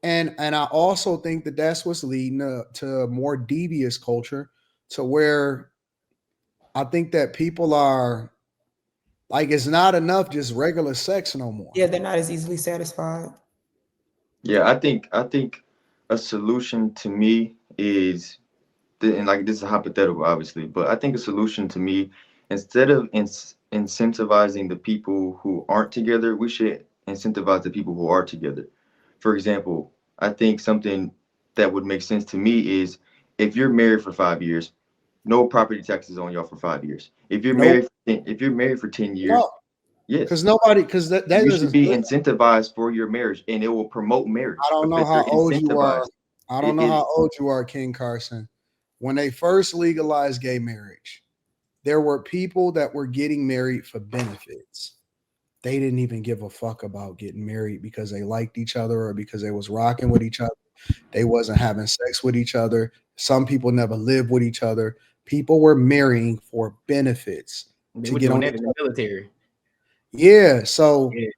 And I also think that that's what's leading to a more devious culture, to where I think that people are like, it's not enough just regular sex no more. Yeah, they're not as easily satisfied. Yeah, I think a solution to me is, and like this is hypothetical, obviously, but I think a solution to me, instead of incentivizing the people who aren't together, we should incentivize the people who are together. For example, I think something that would make sense to me is, if you're married for 5 years, no property taxes on y'all for 5 years. If you're Nope. married, if you're married for 10 years, No, yes, because nobody, because that you should doesn't. be incentivized for your marriage, and it will promote I marriage don't know because you're how old you are. incentivized. I don't It, know how it old you are, King Carson. When they first legalized gay marriage, there were people that were getting married for benefits. They didn't even give a fuck about getting married because they liked each other or because they was rocking with each other. They wasn't having sex with each other. Some people never lived with each other. People were marrying for benefits They to were get doing on that each in the other. military. Yeah, so Yeah.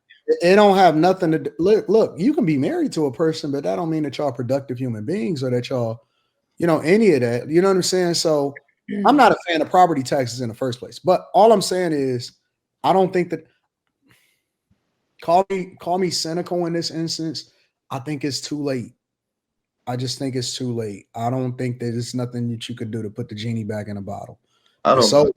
it don't have nothing to do. Look, you can be married to a person, but that don't mean that y'all productive human beings or that y'all, any of that. You know what I'm saying? So I'm not a fan of property taxes in the first place. But all I'm saying is, I don't think that, call me cynical in this instance. I think it's too late. I just think it's too late. I don't think that it's nothing that you could do to put the genie back in a bottle. I It's don't so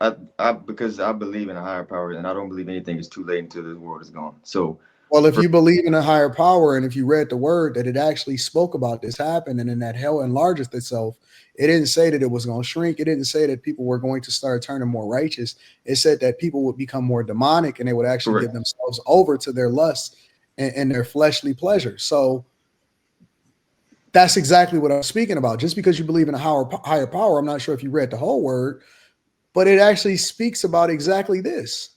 believe. I because I believe in a higher power, and I don't believe anything is too late until this world is gone. So, well, if for, you believe in a higher power, and if you read the word that it actually spoke about this happening and that hell enlargeth itself, it didn't say that it was going to shrink. It didn't say that people were going to start turning more righteous. It said that people would become more demonic and they would actually give correct. themselves over to their lusts and their fleshly pleasure. So that's exactly what I'm speaking about. Just because you believe in a higher power, I'm not sure if you read the whole word, but it actually speaks about exactly this.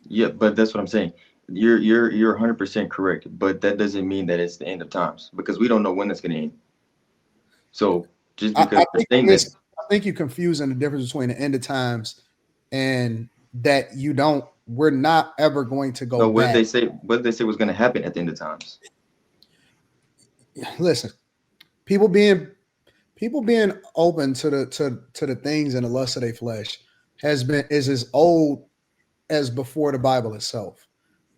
Yeah, but that's what I'm saying. You're 100% correct, but that doesn't mean that it's the end of times, because we don't know when it's going to end. So just I, because I you're think saying that, I think you're confusing the difference between the end of times and that we're not ever going to go no, what did back. they say? What did they say was going to happen at the end of times? Listen, people being people being open to the things and the lust of their flesh is as old as before the Bible itself.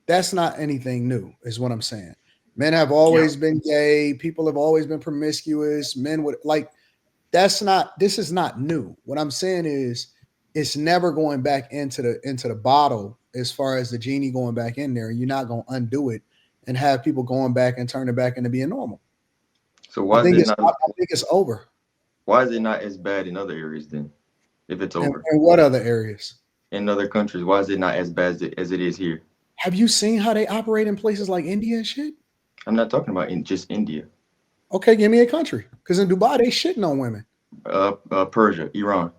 That's not anything new, is what I'm saying. Men have Yeah. always been gay, people have always been promiscuous, men would like this is not new. What I'm saying is it's never going back into the bottle as far as the genie going back in there. You're not gonna undo it and have people going back and turn it back into being normal. So I why is think it it's not? I think it's over. Why is it not as bad in other areas then? If it's And, over and what other areas? in other countries, why is it not as bad as it is here? Have you seen how they operate in places like India and shit? I'm not talking about in just India, Okay, give me a country. Because in Dubai, they shitting on women. Persia, Iran.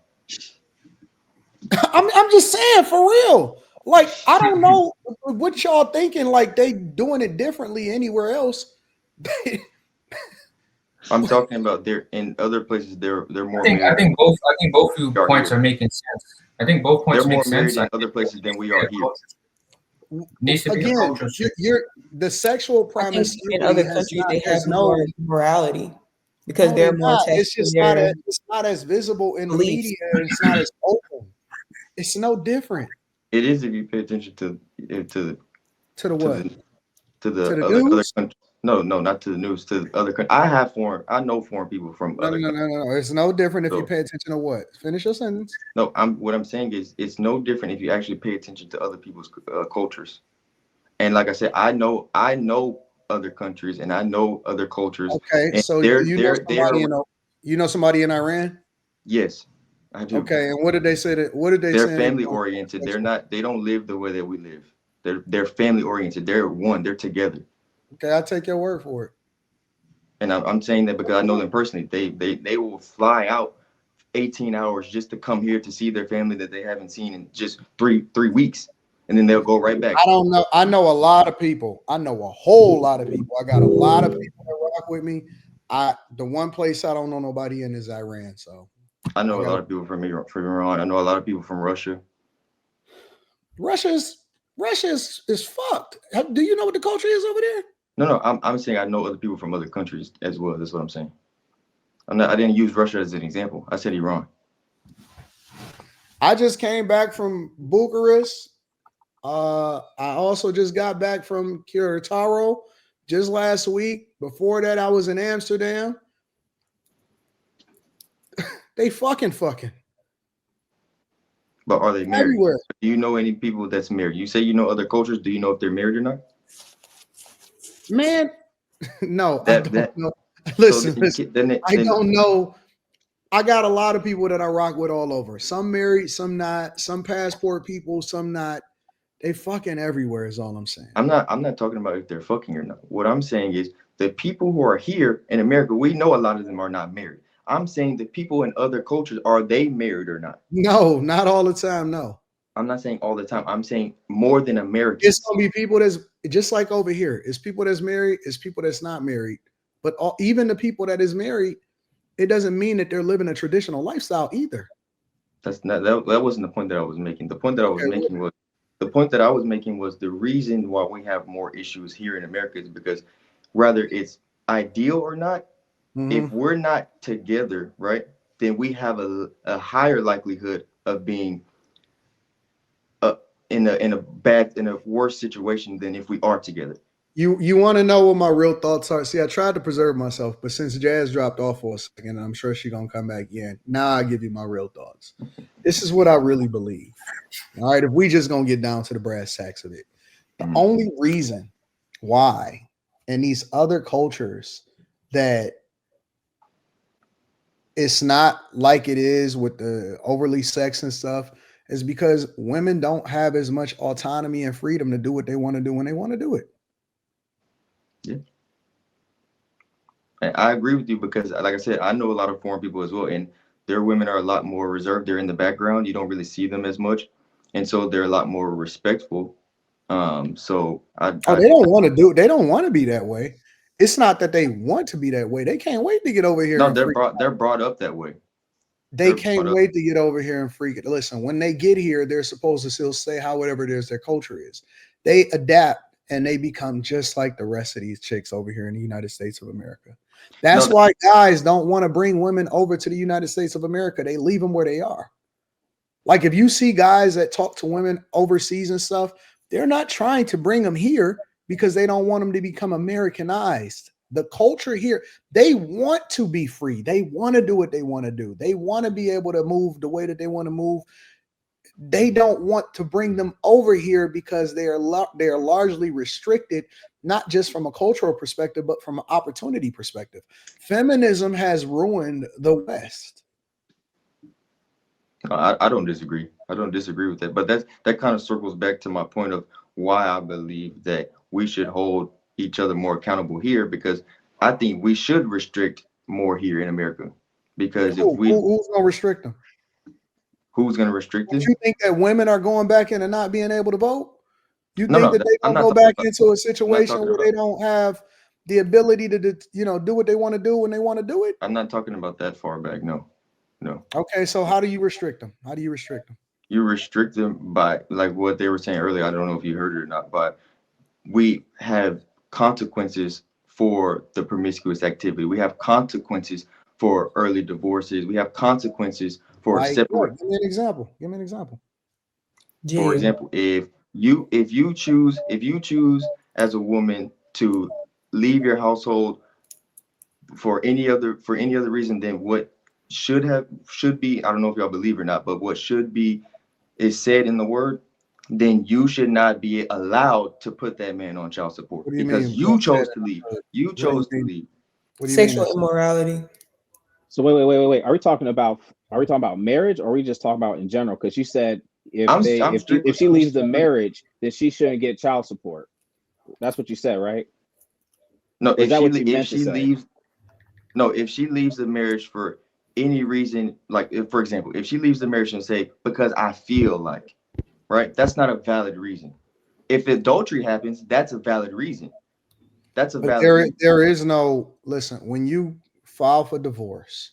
I'm just saying for real. Like, I don't know what y'all thinking, like they doing it differently anywhere else. I'm talking about there in other places. They're I more think I married think both I think both than we are points here. are making sense. I think both They're points make more married sense. I in think other places than we are here. needs to be a Again, cultural you're, shift. you're the sexual I think in promiscuity other has countries not they have has more no. morality because No, they're they're more not. attached It's to just not their as visible in the beliefs. media. It's not as open. It's no different. It is if you pay attention to to To the to what? the to To the the other news? countries. No, no, not to the news. To the other countries. I know foreign people from No, other no, no, countries. no, no. It's no different if you So pay attention to what? Finish your sentence. no, what I'm saying is it's no different if you actually pay attention to other people's cultures. And like I said, I know other countries and I know other cultures, Okay, and so do you know somebody in Iran? yes, I do. Okay, and what did they say that? What did they They're say? family oriented. They don't live the way that we live. They're family oriented. They're one. They're together. Okay, I'll take your word for it. And I'm saying that because I know them personally. They will fly out 18 hours just to come here to see their family that they haven't seen in just three weeks, and then they'll go right back. I don't know. I know a lot of people. I know a whole lot of people. I got a lot of people that rock with me. The one place I don't know nobody in is Iran. So I I know a got lot of people from Iran. I know a lot of people from Russia. Russia's Russia is fucked. Do you know what the culture is over there? No, I'm saying I know other people from other countries as well. That's what I'm saying. I didn't use Russia as an example. I said Iran. I just came back from Bucharest. I also just got back from Querétaro just last week. Before that, I was in Amsterdam. They fucking. But are they married? Everywhere. Do you know any people that's married? You say you know other cultures. Do you know if they're married or not? Man, no, I That don't that know. so Listen, I then don't know. I got a lot of people that I rock with all over. Some married, some not. Some passport people, some not. They fucking everywhere is all I'm saying. I'm not talking about if they're fucking or not. What I'm saying is the people who are here in America, we know a lot of them are not married. I'm saying the people in other cultures, are they married or not? No, not all the time. No. I'm not saying all the time. I'm saying more than It's Americans. gonna be people that's just like over here. It's people that's married, it's people that's not married. But even the people that is married, it doesn't mean that they're living a traditional lifestyle either. That's not that wasn't the point that I was making. The point that I was Okay, making was the point that I was making was the reason why we have more issues here in America is because whether it's ideal or not, if mm-hmm. we're not together, right, then we have a higher likelihood of being in a worse situation than if we are together. You want to know what my real thoughts are? See, I tried to preserve myself, but since Jazz dropped off for a second, I'm sure she's gonna come back in. Now I give you my real thoughts. This is what I really believe. All right, if we just gonna get down to the brass tacks of it, the Mhm. only reason why in these other cultures that it's not like it is with the overly sex and stuff is because women don't have as much autonomy and freedom to do what they want to do when they want to do it. Yeah. And I agree with you because, like I said, I know a lot of foreign people as well, and their women are a lot more reserved. They're in the background. You don't really see them as much, and so they're a lot more respectful. So Oh, they don't want to do it. They don't want to be that way. It's not that they want to be that way. They can't wait to get over here no, and freak. they're brought up that way. They They're can't brought up. wait to get over here and freak it. Listen, when they get here, they're supposed to still say how whatever it is their culture is. They adapt and they become just like the rest of these chicks over here in the United States of America. No, That's why guys don't want to bring women over to the United States of America. They leave them where they are. Like if you see guys that talk to women overseas and stuff, they're not trying to bring them here because they don't want them to become Americanized. The culture here, they want to be free. They want to do what they want to do. They want to be able to move the way that they want to move. They don't want to bring them over here because they are largely restricted, not just from a cultural perspective, but from an opportunity perspective. Feminism has ruined the West. I don't disagree. I don't disagree with that. But that kind of circles back to my point of why I believe that we should hold each other more accountable here because I think we should restrict more here in America. Because if Who's going to restrict them? who's going to restrict it? You think that women are going back in and not being able to vote? You No, think no, that they I'm gonna not go talking back about. into a I'm not situation talking where about. they don't have the ability to do what they want to do when they want to do it? I'm not talking about that far back. No, no. Okay, so how do you restrict them? How do you restrict them? You restrict them by like what they were saying earlier. I don't know if you heard it or not, but we have consequences for the promiscuous activity. We have consequences for early divorces. We have consequences for Like what? separate. Give me an example. Give me an example. For Jail. example, if you choose as a woman to leave your household for any other reason than what should be, I don't know if y'all believe or not, but what should be is said in the word, then you should not be allowed to put that man on child support What do you because mean? you chose to leave. You What do you chose to mean? leave. What do you mean? Sexual immorality. So wait. Are we talking about marriage, or are we just talking about in general? Because you said I'm if strictly she leaves the marriage, then she shouldn't get child support. That's what you said, right? no. Or is that what you If meant to she say? leaves no if she leaves the marriage for any reason, like if, for example, if she leaves the marriage and say because I feel like, right, that's not a valid reason. If adultery happens, that's a valid reason. That's a But valid reason. there is no listen. When you file for divorce,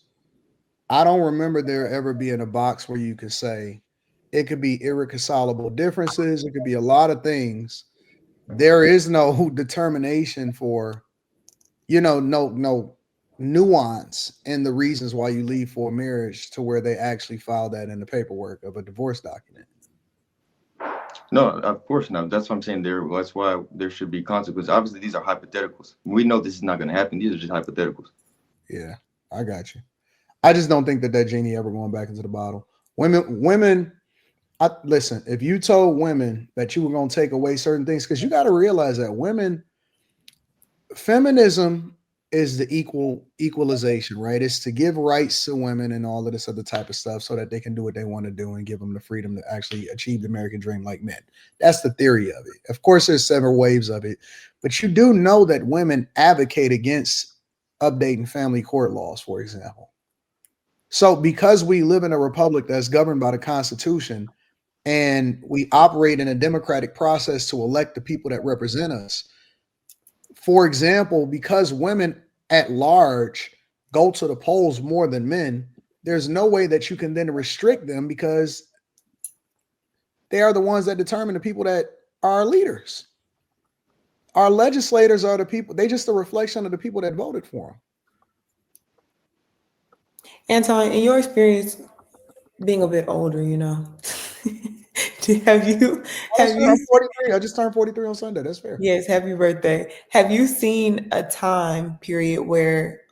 I don't remember there ever being a box where you could say it could be irreconcilable differences. It could be a lot of things there is no determination for, no nuance in the reasons why you leave for marriage to where they actually file that in the paperwork of a divorce document. No, of course not. That's what I'm saying. That's why there should be consequences. Obviously, these are hypotheticals. We know this is not going to happen. These are just hypotheticals. Yeah, I got you. I just don't think that genie ever going back into the bottle. Women. Listen, if you told women that you were going to take away certain things, because you got to realize that feminism is the equalization, right? It's to give rights to women and all of this other type of stuff so that they can do what they want to do and give them the freedom to actually achieve the American dream like men. That's the theory of it. Of course, there's several waves of it, but you do know that women advocate against updating family court laws, for example. So because we live in a republic that's governed by the Constitution, and we operate in a democratic process to elect the people that represent us. For example, because women at large go to the polls more than men, there's no way that you can then restrict them because they are the ones that determine the people that are our leaders. Our legislators are the people, they just a reflection of the people that voted for them. Anton, in your experience, being a bit older, have you I'm 43. I just turned 43 on Sunday. That's fair. yes, happy birthday. Have you seen a time period where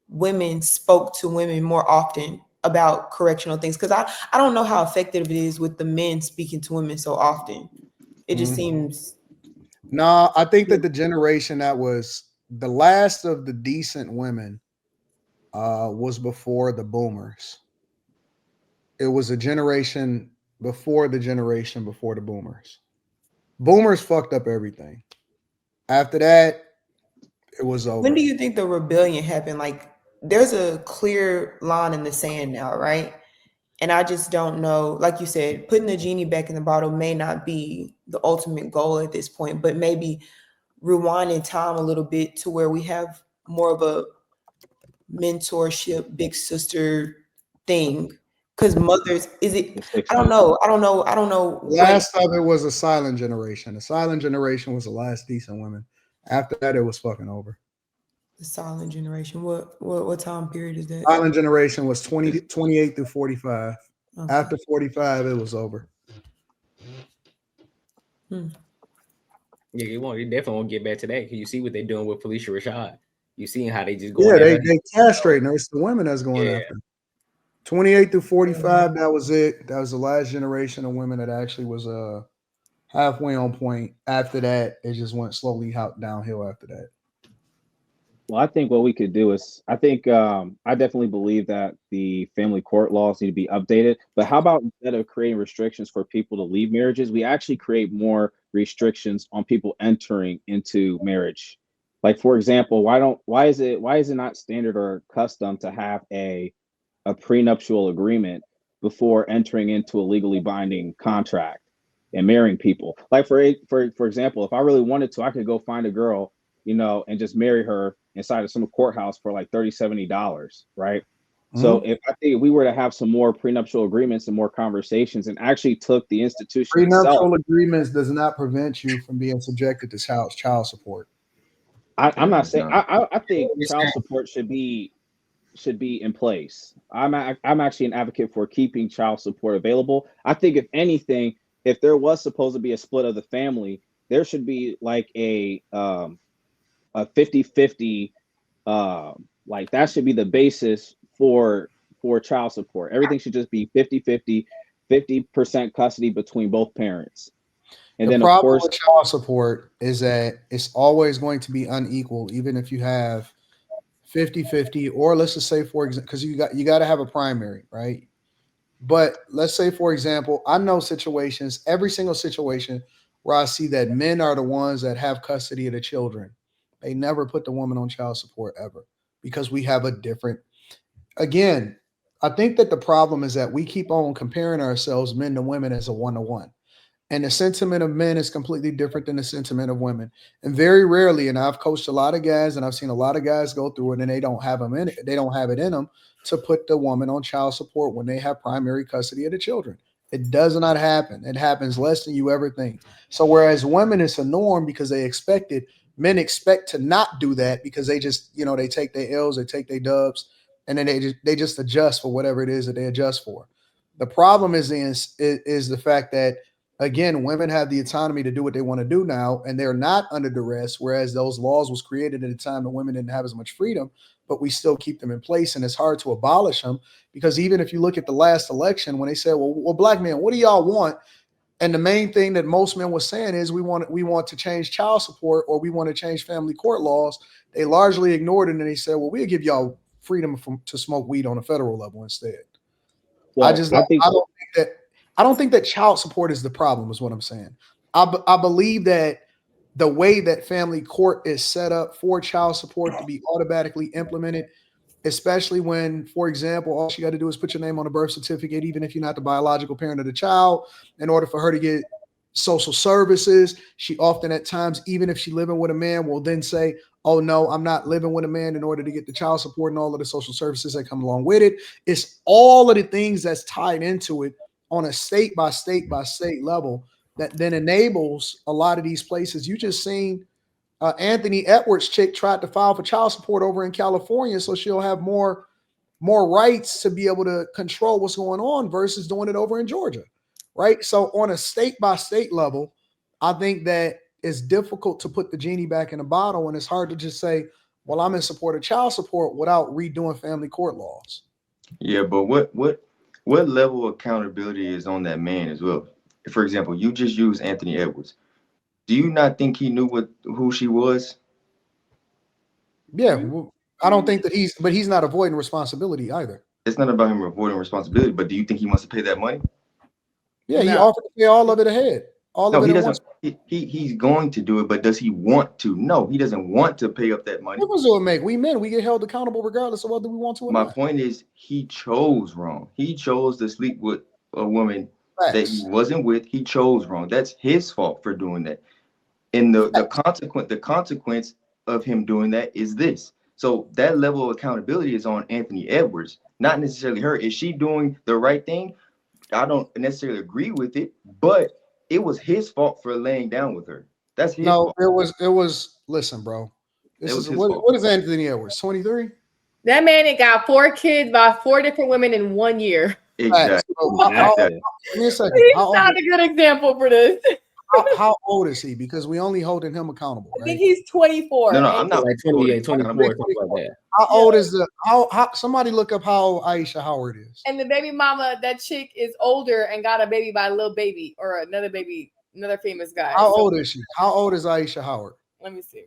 women spoke to women more often about correctional things? Because I don't know how effective it is with the men speaking to women so often. It just seems. No, I think that the generation that was the last of the decent women was before the boomers. It was a generation before the generation before the boomers. Boomers fucked up everything. After that, it was over. When do you think the rebellion happened? Like, there's a clear line in the sand now, right? And I just don't know. Like you said, putting the genie back in the bottle may not be the ultimate goal at this point, but maybe rewinding time a little bit to where we have more of a mentorship, big sister thing. Because mothers, is it? I don't know. I don't know. Last of it was a silent generation. The silent generation was the last decent women. After that, it was fucking over. The silent generation. What time period is that? Silent generation was 28 through 45. Okay. After 45, it was over. Yeah, you definitely won't get back to that because you see what they're doing with Felicia Rashad. You seeing how they just go. Yeah, they castrating her. It's the women that's going after. 28 through 45, that was it. That was the last generation of women that actually was halfway on point. After that, it just went slowly downhill after that. Well, I think what we could do is, I definitely believe that the family court laws need to be updated. But how about instead of creating restrictions for people to leave marriages, we actually create more restrictions on people entering into marriage? Like, for example, why is it not standard or custom to have a prenuptial agreement before entering into a legally binding contract and marrying people? Like, for example, if I really wanted to, I could go find a girl, and just marry her inside of some courthouse for like $30-$70, right? So I think we were to have some more prenuptial agreements and more conversations and actually took the institution prenuptial agreements does not prevent you from being subjected to child support. I'm not saying I think child support should be in place. I'm actually an advocate for keeping child support available. I think if anything, if there was supposed to be a split of the family, there should be like a 50-50, like that should be the basis for child support. Everything should just be 50-50, 50% custody between both parents. And then, of course, with child support is that it's always going to be unequal, even if you have 50-50, or let's just say, for example, because you got to have a primary, right? But let's say, for example, I know situations, every single situation where I see that men are the ones that have custody of the children. They never put the woman on child support ever, because we have a different, again, I think that the problem is that we keep on comparing ourselves, men to women, as a one-to-one. And the sentiment of men is completely different than the sentiment of women. And very rarely, and I've coached a lot of guys and I've seen a lot of guys go through it and they don't have it in them to put the woman on child support when they have primary custody of the children. It does not happen. It happens less than you ever think. So whereas women, it's a norm because they expect it, men expect to not do that because they just, they take their L's, they take their dubs, and then they just adjust for whatever it is that they adjust for. The problem is the fact that, again, women have the autonomy to do what they want to do now, and they're not under duress. Whereas those laws was created at a time that women didn't have as much freedom, but we still keep them in place, and it's hard to abolish them because even if you look at the last election, when they said, "Well, black men, what do y'all want?" And the main thing that most men were saying is, we want to change child support or we want to change family court laws. They largely ignored it, and they said, "Well, we'll give y'all freedom to smoke weed on a federal level instead." I Well, just I think I don't think that child support is the problem, is what I'm saying. I believe that the way that family court is set up for child support to be automatically implemented, especially when, for example, all she got to do is put your name on a birth certificate, even if you're not the biological parent of the child, in order for her to get social services. She often at times, even if she living with a man, will then say, "Oh no, I'm not living with a man," in order to get the child support and all of the social services that come along with it. It's all of the things that's tied into it on a state by state by state level that then enables a lot of these places. You just seen Anthony Edwards' chick tried to file for child support over in California, so she'll have more rights to be able to control what's going on versus doing it over in Georgia, right? So on a state by state level, I think that it's difficult to put the genie back in the bottle, and it's hard to just say, "Well, I'm in support of child support," without redoing family court laws. Yeah, but what level of accountability is on that man as well? For example, you just used Anthony Edwards. Do you not think he knew who she was? Yeah, I don't think that he's not avoiding responsibility either. It's not about him avoiding responsibility, but do you think he wants to pay that money? Yeah, he No. offered to pay all of it ahead, all No, of it he at once. doesn't. He's going to do it, but does he want to? No, he doesn't want to pay up that money. What difference do it make? We men, we get held accountable regardless of whether we want to or My not. point is, he chose wrong. He chose to sleep with a woman that he Facts. wasn't with. He chose wrong. That's his fault for doing that. And the consequence of him doing that is this. So that level of accountability is on Anthony Edwards, not necessarily her. Is she doing the right thing? I don't necessarily agree with it, but it was his fault for laying down with her. That's his No, fault. it was. Listen, bro. It This was is his fault. what is Anthony Edwards? 23. That man had got 4 kids by 4 different women in 1 year. Exactly. So, Exactly. give me a second. He's not a good example for this. How old is he? Because we only holding him accountable, I think right? he's 24. No, I'm not Like 28, 24, something like that. How old is how somebody look up how old Aisha Howard is? And the baby mama, that chick is older and got a baby by a little baby or another baby, another famous guy. How old is she? How old is Aisha Howard? Let me see.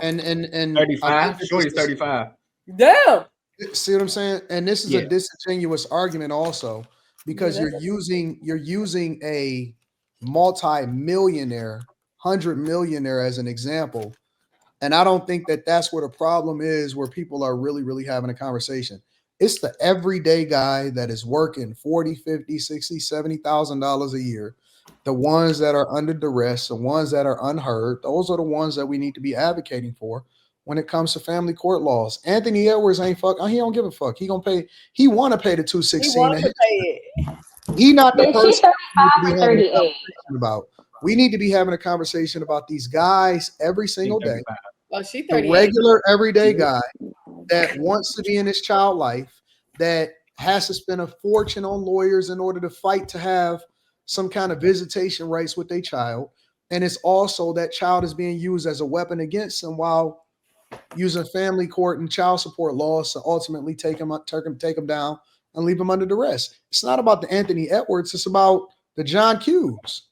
And 35. Shorty's 35. Damn. See what I'm saying? And this is Yeah. a disingenuous argument also, because Yeah, you're using a multi-millionaire, 100 millionaire as an example. And I don't think that that's where the problem is, where people are really, really having a conversation. It's the everyday guy that is working 40, 50, 60, $70,000 a year. The ones that are under duress, the ones that are unheard, those are the ones that we need to be advocating for when it comes to family court laws. Anthony Edwards ain't fuck. He don't give a fuck. He gonna pay. He want to pay the He 216. wanted to pay it. He not the Is she person 35 we need to or be having a 38? conversation about. We need to be having a conversation about these guys every single day. 35. Oh, she The 38. regular everyday guy that wants to be in his child life, that has to spend a fortune on lawyers in order to fight to have some kind of visitation rights with their child. And it's also that child is being used as a weapon against them while using family court and child support laws to ultimately take them down and leave them under duress. It's not about the Anthony Edwards. It's about the John Q's.